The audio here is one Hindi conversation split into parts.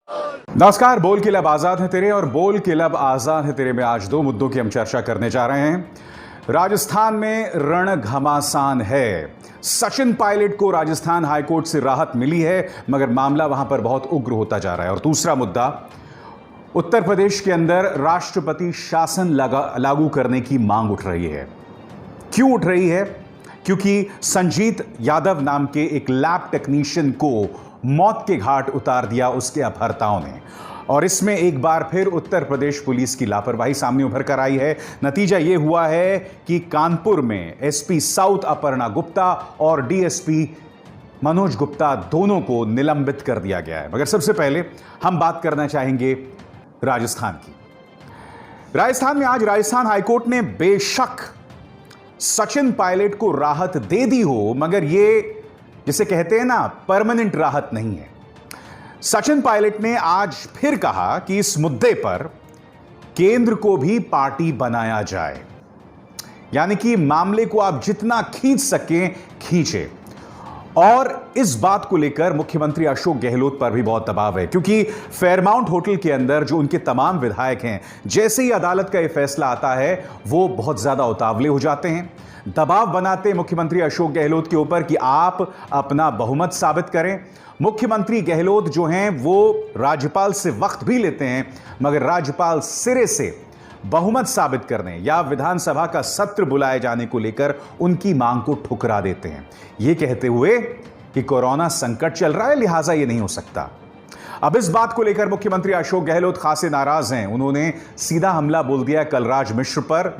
नमस्कार। बोल के लब आजाद है तेरे और बोल के लब आजाद है तेरे में आज दो मुद्दों की हम चर्चा करने जा रहे हैं। राजस्थान में रण घमासान है। सचिन पायलट को राजस्थान हाईकोर्ट से राहत मिली है, मगर मामला वहां पर बहुत उग्र होता जा रहा है। और दूसरा मुद्दा, उत्तर प्रदेश के अंदर राष्ट्रपति शासन लागू करने की मांग उठ रही है। क्यों उठ रही है? क्योंकि संजीत यादव नाम के एक लैब टेक्नीशियन को मौत के घाट उतार दिया उसके अपहर्ताओं ने, और इसमें एक बार फिर उत्तर प्रदेश पुलिस की लापरवाही सामने उभर कर आई है। नतीजा यह हुआ है कि कानपुर में एसपी साउथ अपर्णा गुप्ता और डीएसपी मनोज गुप्ता दोनों को निलंबित कर दिया गया है। मगर सबसे पहले हम बात करना चाहेंगे राजस्थान की। राजस्थान में आज राजस्थान हाईकोर्ट ने बेशक सचिन पायलट को राहत दे दी हो, मगर यह जिसे कहते हैं ना परमानेंट राहत नहीं है। सचिन पायलट ने आज फिर कहा कि इस मुद्दे पर केंद्र को भी पार्टी बनाया जाए, यानी कि मामले को आप जितना खींच सकें खींचे। और इस बात को लेकर मुख्यमंत्री अशोक गहलोत पर भी बहुत दबाव है, क्योंकि फेयरमाउंट होटल के अंदर जो उनके तमाम विधायक हैं, जैसे ही अदालत का यह फैसला आता है वो बहुत ज्यादा उतावले हो जाते हैं, दबाव बनाते मुख्यमंत्री अशोक गहलोत के ऊपर कि आप अपना बहुमत साबित करें। मुख्यमंत्री गहलोत जो हैं वो राज्यपाल से वक्त भी लेते हैं, मगर राज्यपाल सिरे से बहुमत साबित करने या विधानसभा का सत्र बुलाए जाने को लेकर उनकी मांग को ठुकरा देते हैं, यह कहते हुए कि कोरोना संकट चल रहा है, लिहाजा यह नहीं हो सकता। अब इस बात को लेकर मुख्यमंत्री अशोक गहलोत खासे नाराज हैं। उन्होंने सीधा हमला बोल दिया कलराज मिश्र पर,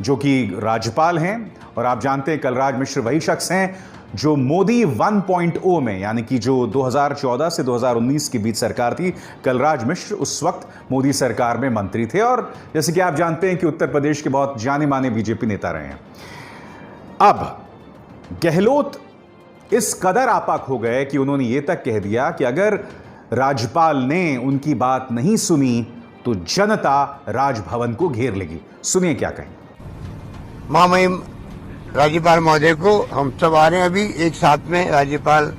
जो कि राज्यपाल हैं। और आप जानते हैं कलराज मिश्र वही शख्स हैं जो मोदी 1.0 में, यानी कि जो 2014 से 2019 के बीच सरकार थी, कलराज मिश्र उस वक्त मोदी सरकार में मंत्री थे। और जैसे कि आप जानते हैं कि उत्तर प्रदेश के बहुत जाने माने बीजेपी नेता रहे हैं। अब गहलोत इस कदर आपाक हो गए कि उन्होंने यह तक कह दिया कि अगर राज्यपाल ने उनकी बात नहीं सुनी तो जनता राजभवन को घेर लेगी। सुनिए क्या कहें। महामहिम राज्यपाल महोदय को हम सब आ रहे हैं अभी एक साथ में राज्यपाल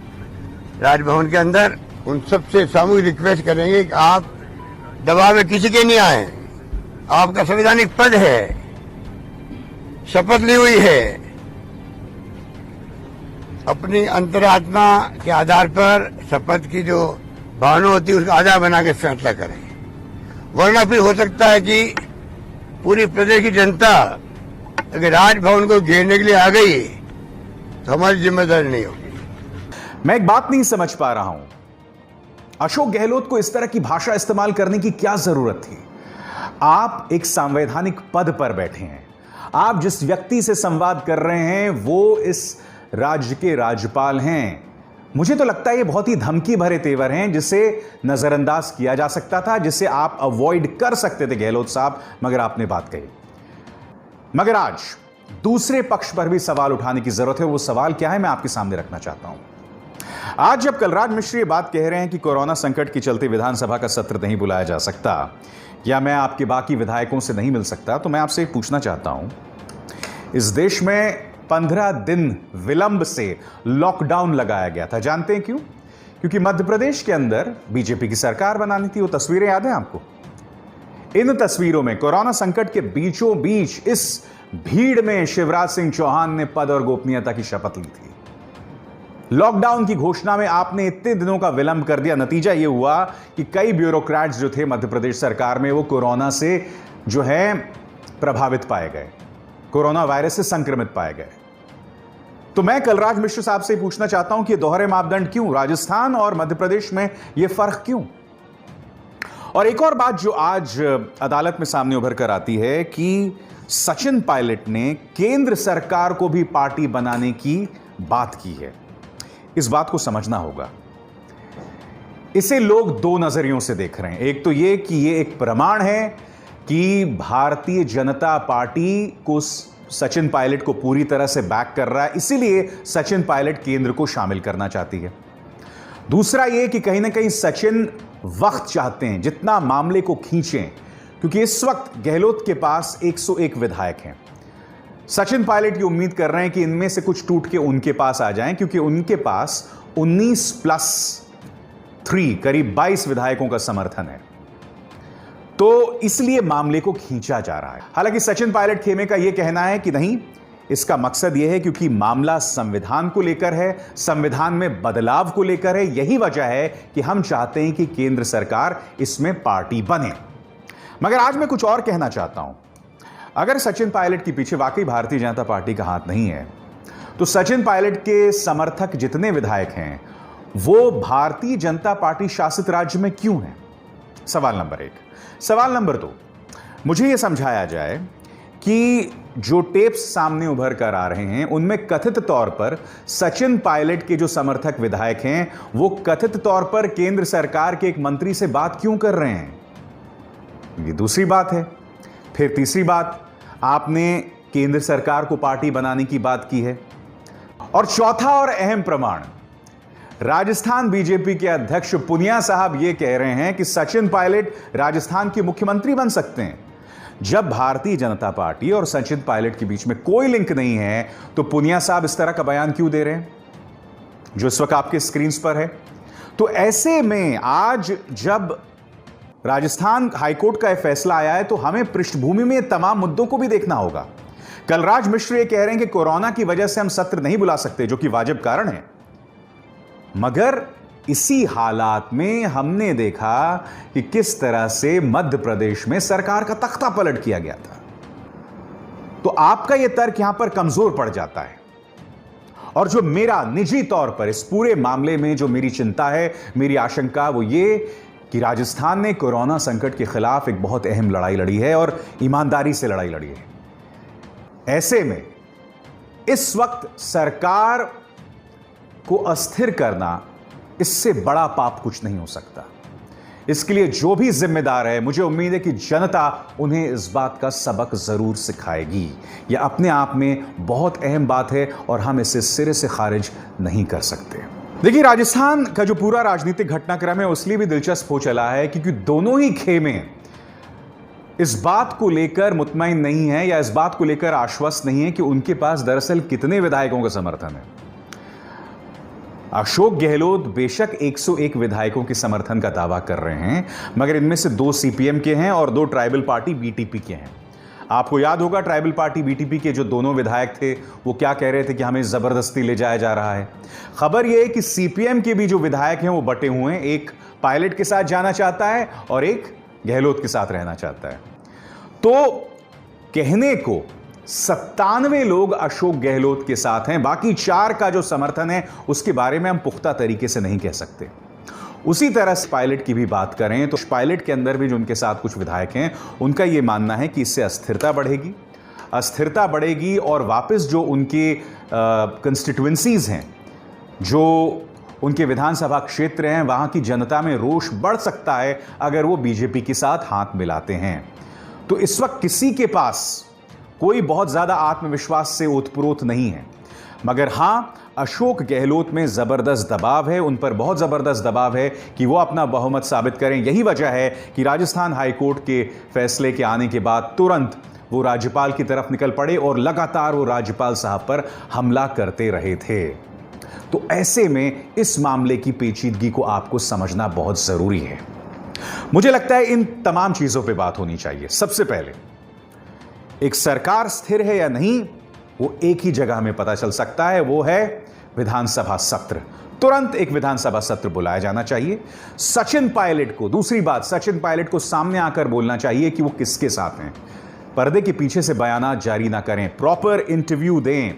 राजभवन के अंदर। उन सबसे सामूहिक रिक्वेस्ट करेंगे कि आप दबाव में किसी के नहीं आए। आपका संवैधानिक पद है, शपथ ली हुई है, अपनी अंतरात्मा के आधार पर शपथ की जो भावना होती है उसका आधार बना के फैसला करें, वरना फिर हो सकता है कि पूरी प्रदेश की जनता अगर राजभवन को घेरने के लिए आ गई तो हमारी जिम्मेदारी नहीं होगी। मैं एक बात नहीं समझ पा रहा हूं, अशोक गहलोत को इस तरह की भाषा इस्तेमाल करने की क्या जरूरत थी? आप एक संवैधानिक पद पर बैठे हैं, आप जिस व्यक्ति से संवाद कर रहे हैं वो इस राज्य के राज्यपाल हैं। मुझे तो लगता है ये बहुत ही धमकी भरे तेवर हैं जिसे नजरअंदाज किया जा सकता था, जिसे आप अवॉइड कर सकते थे गहलोत साहब, मगर आपने बात कही। मगर आज दूसरे पक्ष पर भी सवाल उठाने की जरूरत है। वो सवाल क्या है मैं आपके सामने रखना चाहता हूं। आज जब कलराज मिश्र ये बात कह रहे हैं कि कोरोना संकट के चलते विधानसभा का सत्र नहीं बुलाया जा सकता या मैं आपके बाकी विधायकों से नहीं मिल सकता, तो मैं आपसे पूछना चाहता हूं, इस देश में 15 दिन विलंब से लॉकडाउन लगाया गया था। जानते हैं क्यों? क्योंकि मध्य प्रदेश के अंदर बीजेपी की सरकार बनानी थी। वो तस्वीरें याद हैं आपको? इन तस्वीरों में कोरोना संकट के बीचों बीच इस भीड़ में शिवराज सिंह चौहान ने पद और गोपनीयता की शपथ ली थी। लॉकडाउन की घोषणा में आपने इतने दिनों का विलंब कर दिया। नतीजा यह हुआ कि कई ब्यूरोक्रेट्स जो थे मध्य प्रदेश सरकार में वो कोरोना से जो है प्रभावित पाए गए, कोरोना वायरस से संक्रमित पाए गए। तो मैं कलराज मिश्र साहब से पूछना चाहता हूं कि दोहरे मापदंड क्यों? राजस्थान और मध्य प्रदेश में यह फर्क क्यों? और एक और बात जो आज अदालत में सामने उभर कर आती है कि सचिन पायलट ने केंद्र सरकार को भी पार्टी बनाने की बात की है। इस बात को समझना होगा। इसे लोग दो नजरियों से देख रहे हैं। एक तो यह कि यह एक प्रमाण है कि भारतीय जनता पार्टी को सचिन पायलट को पूरी तरह से बैक कर रहा है, इसीलिए सचिन पायलट केंद्र को शामिल करना चाहती है। दूसरा यह कि कहीं ना कहीं सचिन वक्त चाहते हैं, जितना मामले को खींचें, क्योंकि इस वक्त गहलोत के पास 101 विधायक हैं। सचिन पायलट की उम्मीद कर रहे हैं कि इनमें से कुछ टूट के उनके पास आ जाएं, क्योंकि उनके पास 19+3 3 करीब 22 विधायकों का समर्थन है, तो इसलिए मामले को खींचा जा रहा है। हालांकि सचिन पायलट खेमे का यह कहना है कि नहीं, इसका मकसद यह है क्योंकि मामला संविधान को लेकर है, संविधान में बदलाव को लेकर है। यही वजह है कि हम चाहते हैं कि केंद्र सरकार इसमें पार्टी बने। मगर आज मैं कुछ और कहना चाहता हूं। अगर सचिन पायलट के पीछे वाकई भारतीय जनता पार्टी का हाथ नहीं है, तो सचिन पायलट के समर्थक जितने विधायक हैं वो भारतीय जनता पार्टी शासित राज्य में क्यों हैं? सवाल नंबर 1। सवाल नंबर 2, मुझे यह समझाया जाए कि जो टेप्स सामने उभर कर आ रहे हैं उनमें कथित तौर पर सचिन पायलट के जो समर्थक विधायक हैं वो कथित तौर पर केंद्र सरकार के एक मंत्री से बात क्यों कर रहे हैं? ये दूसरी बात है। फिर तीसरी बात, आपने केंद्र सरकार को पार्टी बनाने की बात की है। और चौथा और अहम प्रमाण, राजस्थान बीजेपी के अध्यक्ष पुनिया साहब यह कह रहे हैं कि सचिन पायलट राजस्थान के मुख्यमंत्री बन सकते हैं। जब भारतीय जनता पार्टी और सचिन पायलट के बीच में कोई लिंक नहीं है, तो पुनिया साहब इस तरह का बयान क्यों दे रहे हैं जो इस वक्त आपके स्क्रीन पर है? तो ऐसे में आज जब राजस्थान हाईकोर्ट का यह फैसला आया है, तो हमें पृष्ठभूमि में तमाम मुद्दों को भी देखना होगा। कलराज मिश्र ये कह रहे हैं कि कोरोना की वजह से हम सत्र नहीं बुला सकते, जो कि वाजिब कारण है। मगर इसी हालात में हमने देखा कि किस तरह से मध्य प्रदेश में सरकार का तख्ता पलट किया गया था। तो आपका यह तर्क यहां पर कमजोर पड़ जाता है। और जो मेरा निजी तौर पर इस पूरे मामले में जो मेरी चिंता है, मेरी आशंका, वो ये कि राजस्थान ने कोरोना संकट के खिलाफ एक बहुत अहम लड़ाई लड़ी है और ईमानदारी से लड़ाई लड़ी है। ऐसे में इस वक्त सरकार को अस्थिर करना, इससे बड़ा पाप कुछ नहीं हो सकता। इसके लिए जो भी जिम्मेदार है, मुझे उम्मीद है कि जनता उन्हें इस बात का सबक जरूर सिखाएगी। यह अपने आप में बहुत अहम बात है और हम इसे सिरे से खारिज नहीं कर सकते। देखिए, राजस्थान का जो पूरा राजनीतिक घटनाक्रम है उसलिए भी दिलचस्प हो चला है क्योंकि दोनों ही खेमे इस बात को लेकर मुतमईन नहीं है या इस बात को लेकर आश्वस्त नहीं है कि उनके पास दरअसल कितने विधायकों का समर्थन है। अशोक गहलोत बेशक 101 विधायकों के समर्थन का दावा कर रहे हैं, मगर इनमें से 2 सीपीएम के हैं और 2 ट्राइबल पार्टी बीटीपी के हैं। आपको याद होगा ट्राइबल पार्टी बीटीपी के जो दोनों विधायक थे वो क्या कह रहे थे कि हमें जबरदस्ती ले जाया जा रहा है। खबर यह है कि सीपीएम के भी जो विधायक हैं वो बटे हुए हैं, एक पायलट के साथ जाना चाहता है और एक गहलोत के साथ रहना चाहता है। तो कहने को 97 लोग अशोक गहलोत के साथ हैं, बाकी 4 का जो समर्थन है उसके बारे में हम पुख्ता तरीके से नहीं कह सकते। उसी तरह से पायलट की भी बात करें तो पायलट के अंदर भी जो उनके साथ कुछ विधायक हैं, उनका यह मानना है कि इससे अस्थिरता बढ़ेगी और वापस जो उनके कंस्टिट्यूएंसीज हैं, जो उनके विधानसभा क्षेत्र हैं, वहां की जनता में रोष बढ़ सकता है अगर वो बीजेपी के साथ हाथ मिलाते हैं। तो इस वक्त किसी के पास कोई बहुत ज्यादा आत्मविश्वास से ओतप्रोत नहीं है, मगर हां, अशोक गहलोत में जबरदस्त दबाव है, उन पर बहुत जबरदस्त दबाव है कि वो अपना बहुमत साबित करें। यही वजह है कि राजस्थान हाईकोर्ट के फैसले के आने के बाद तुरंत वो राज्यपाल की तरफ निकल पड़े और लगातार वो राज्यपाल साहब पर हमला करते रहे थे। तो ऐसे में इस मामले की पेचीदगी को आपको समझना बहुत जरूरी है। मुझे लगता है इन तमाम चीजों पे बात होनी चाहिए। सबसे पहले, एक सरकार स्थिर है या नहीं वो एक ही जगह में पता चल सकता है, वो है विधानसभा सत्र। तुरंत एक विधानसभा सत्र बुलाया जाना चाहिए। सचिन पायलट को, दूसरी बात, सचिन पायलट को सामने आकर बोलना चाहिए कि वो किसके साथ हैं। पर्दे के पीछे से बयानात जारी ना करें, प्रॉपर इंटरव्यू दें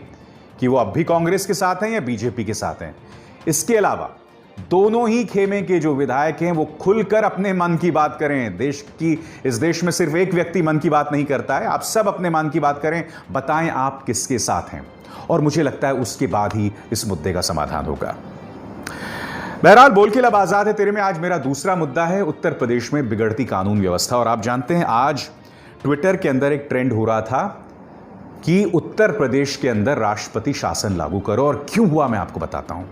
कि वो अब भी कांग्रेस के साथ हैं या बीजेपी के साथ हैं। इसके अलावा दोनों ही खेमे के जो विधायक हैं वो खुलकर अपने मन की बात करें। इस देश में सिर्फ एक व्यक्ति मन की बात नहीं करता है, आप सब अपने मन की बात करें, बताएं आप किसके साथ हैं, और मुझे लगता है उसके बाद ही इस मुद्दे का समाधान होगा। बहरहाल, बोल के लब आजाद है तेरे में आज मेरा दूसरा मुद्दा है उत्तर प्रदेश में बिगड़ती कानून व्यवस्था। और आप जानते हैं आज ट्विटर के अंदर एक ट्रेंड हो रहा था कि उत्तर प्रदेश के अंदर राष्ट्रपति शासन लागू करो, और क्यों हुआ मैं आपको बताता हूं।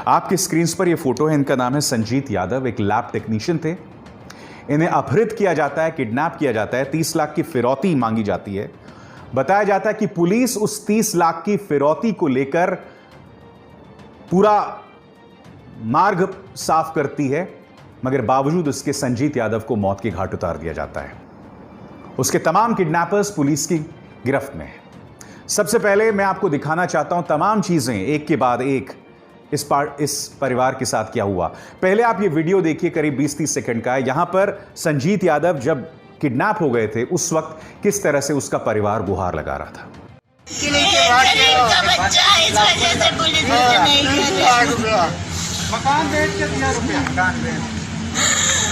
आपकी स्क्रीन पर यह फोटो है, इनका नाम है संजीत यादव, एक लैब टेक्नीशियन थे। इन्हें अपहृत किया जाता है, किडनैप किया जाता है, 30 लाख की फिरौती मांगी जाती है। बताया जाता है कि पुलिस उस 30 लाख की फिरौती को लेकर पूरा मार्ग साफ करती है मगर बावजूद उसके संजीत यादव को मौत के घाट उतार दिया जाता है। उसके तमाम किडनैपर्स पुलिस की गिरफ्त में हैं। सबसे पहले मैं आपको दिखाना चाहता हूं तमाम चीजें एक के बाद एक इस परिवार के साथ क्या हुआ। पहले आप ये वीडियो देखिए, करीब 20-30 सेकंड का है। यहां पर संजीत यादव जब किडनैप हो गए थे उस वक्त किस तरह से उसका परिवार गुहार लगा रहा था। मकान बेच के दिया रुपया, मकान बेच।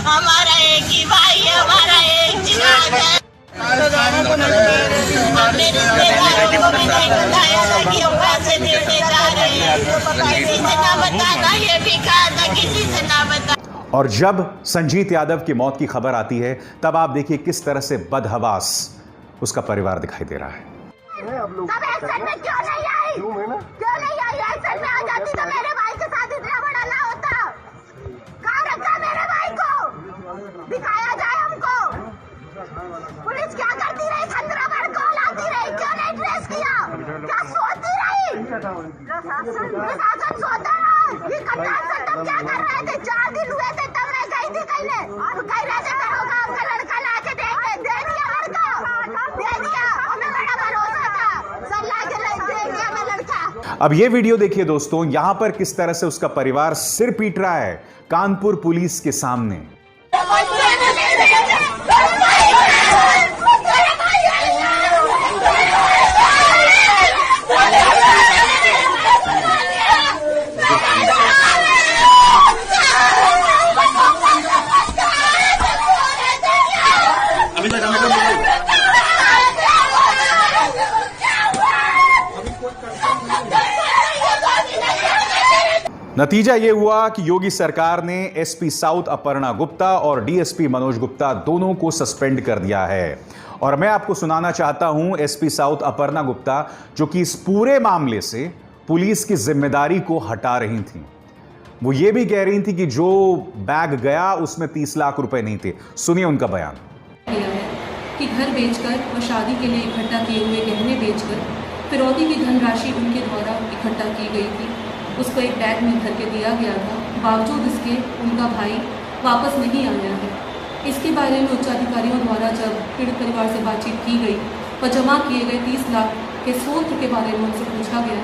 हमारा एक ही भाई है, हमारा एक जिगार है। हमने रिश्तेदारों को भी नहीं बताया कि हम पैसे देने जा रहे हैं। किसी से ना बताना, ये भी कहा था किसी से ना बता। और जब संजीत यादव की मौत की खबर आती है तब आप देखिए किस तरह से बदहवास उसका परिवार दिखाई दे रहा है। सब एक्शन में क्यों नहीं आई? क्यों नहीं आई? एक्शन में आ जाती तो मेरे भाई के साथ इतना बड़ा ना होता। कहाँ रखा मेरे भाई को? दिखाया जाए हमको। पुलिस क्या करती रही? 15 बार कॉल आती रही, क्यों नहीं ट्रेस किया? क्या सोती रही? प्रशासन सोता रहा। ये कप्तान से तब क्या कर रहे थे? 4 दिन हुए थे तब रह गई थी कहीं। अब कहीं रहते करोगा, आपका लड़का लाके देंगे। दे दिया लड़का, दे दिया। हमें बड़ा भरोसा था, सल्ला के दे दिया मैं लड़का। अब ये वीडियो देखिए दोस्तों, यहां पर किस तरह से उसका परिवार सिर पीट रहा है कानपुर पुलिस के सामने। नतीजा यह हुआ कि योगी सरकार ने एसपी साउथ अपर्णा गुप्ता और डीएसपी मनोज गुप्ता दोनों को सस्पेंड कर दिया है। और मैं आपको सुनाना चाहता हूं एसपी साउथ अपर्णा गुप्ता जो कि इस पूरे मामले से पुलिस की जिम्मेदारी को हटा रही थी। वो ये भी कह रही थी कि जो बैग गया उसमें 30 लाख रुपए नहीं थे। सुनिए उनका बयान। कि घर बेचकर और शादी के लिए इकट्ठा किए हुए गहने बेचकर फिरौती की धनराशि उनके द्वारा इकट्ठा की गई थी। उसको एक बैग में भर के दिया गया था। बावजूद इसके उनका भाई वापस नहीं आया है। इसके बारे में उच्चाधिकारियों द्वारा जब पीड़ित परिवार से बातचीत की गई और जमा किए गए 30 लाख के स्रोत के बारे में उनसे पूछा गया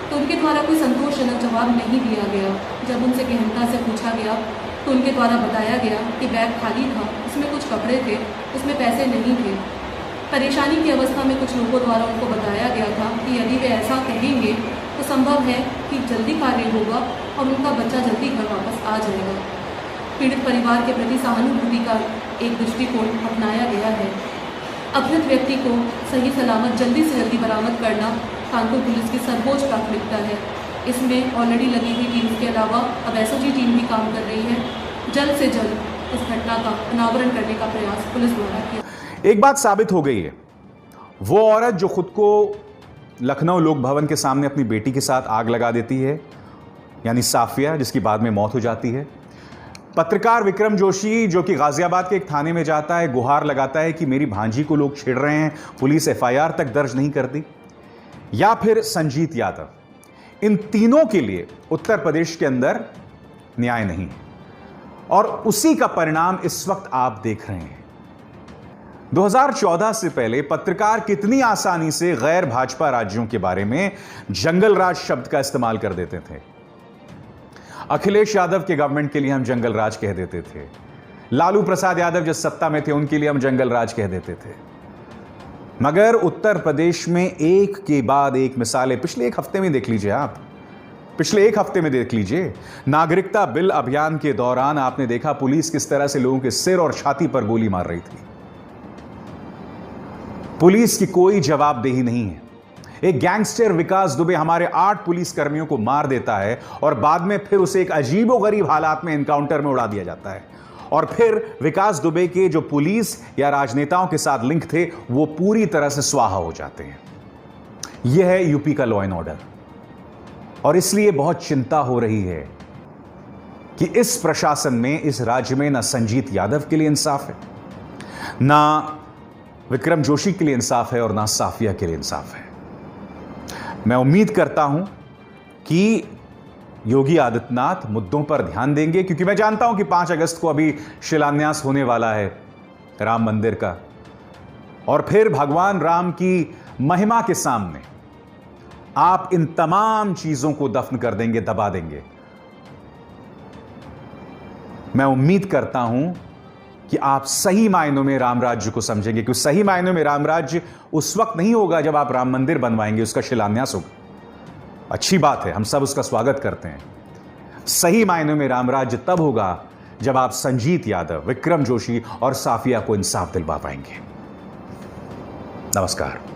तो उनके द्वारा कोई संतोषजनक जवाब नहीं दिया गया। जब उनसे गहनता से पूछा गया तो उनके द्वारा बताया गया कि बैग खाली था, उसमें कुछ कपड़े थे, उसमें पैसे नहीं थे। परेशानी की अवस्था में कुछ लोगों द्वारा उनको बताया गया था कि यदि वे ऐसा कहेंगे तो संभव है कि जल्दी कार्य होगा और उनका बच्चा जल्दी घर वापस आ जाएगा। पीड़ित परिवार के प्रति सहानुभूति का एक दृष्टिकोण अपनाया गया है। अपहृत व्यक्ति को सही सलामत जल्दी से जल्दी बरामद करना कानपुर पुलिस की सर्वोच्च प्राथमिकता है। इसमें ऑलरेडी लगी हुई टीम के अलावा अब एसओजी टीम भी काम कर रही है। जल्द से जल्द इस घटना का अनावरण करने का प्रयास पुलिस द्वारा किया। एक बात साबित हो गई है, वो औरत जो खुद को लखनऊ लोक भवन के सामने अपनी बेटी के साथ आग लगा देती है, यानी साफिया, जिसकी बाद में मौत हो जाती है। पत्रकार विक्रम जोशी जो कि गाजियाबाद के एक थाने में जाता है, गुहार लगाता है कि मेरी भांजी को लोग छेड़ रहे हैं, पुलिस एफआईआर तक दर्ज नहीं करती। या फिर संजीत यादव, इन तीनों के लिए उत्तर प्रदेश के अंदर न्याय नहीं और उसी का परिणाम इस वक्त आप देख रहे हैं। 2014 से पहले पत्रकार कितनी आसानी से गैर भाजपा राज्यों के बारे में जंगल राज शब्द का इस्तेमाल कर देते थे। अखिलेश यादव के गवर्नमेंट के लिए हम जंगल राज कह देते थे। लालू प्रसाद यादव जो सत्ता में थे उनके लिए हम जंगल राज कह देते थे। मगर उत्तर प्रदेश में एक के बाद एक मिसालें पिछले एक हफ्ते में देख लीजिए आप। पिछले एक हफ्ते में देख लीजिए, नागरिकता बिल अभियान के दौरान आपने देखा पुलिस किस तरह से लोगों के सिर और छाती पर गोली मार रही थी। पुलिस की कोई जवाबदेही नहीं है। एक गैंगस्टर विकास दुबे हमारे 8 पुलिस कर्मियों को मार देता है और बाद में फिर उसे एक अजीबोगरीब हालात में एनकाउंटर में उड़ा दिया जाता है। और फिर विकास दुबे के जो पुलिस या राजनेताओं के साथ लिंक थे वो पूरी तरह से स्वाहा हो जाते हैं। यह है यूपी का लॉ एंड ऑर्डर। और इसलिए बहुत चिंता हो रही है कि इस प्रशासन में, इस राज्य में ना संजीत यादव के लिए इंसाफ है, ना विक्रम जोशी के लिए इंसाफ है और ना साफिया के लिए इंसाफ है। मैं उम्मीद करता हूं कि योगी आदित्यनाथ मुद्दों पर ध्यान देंगे, क्योंकि मैं जानता हूं कि 5 अगस्त को अभी शिलान्यास होने वाला है राम मंदिर का, और फिर भगवान राम की महिमा के सामने आप इन तमाम चीजों को दफन कर देंगे, दबा देंगे। मैं उम्मीद करता हूं कि आप सही मायनों में राम राज्य को समझेंगे, क्योंकि सही मायनों में राम राज्य उस वक्त नहीं होगा जब आप राम मंदिर बनवाएंगे, उसका शिलान्यास होगा। अच्छी बात है, हम सब उसका स्वागत करते हैं। सही मायनों में राम राज्य तब होगा जब आप संजीत यादव, विक्रम जोशी और साफिया को इंसाफ दिलवा पाएंगे। नमस्कार।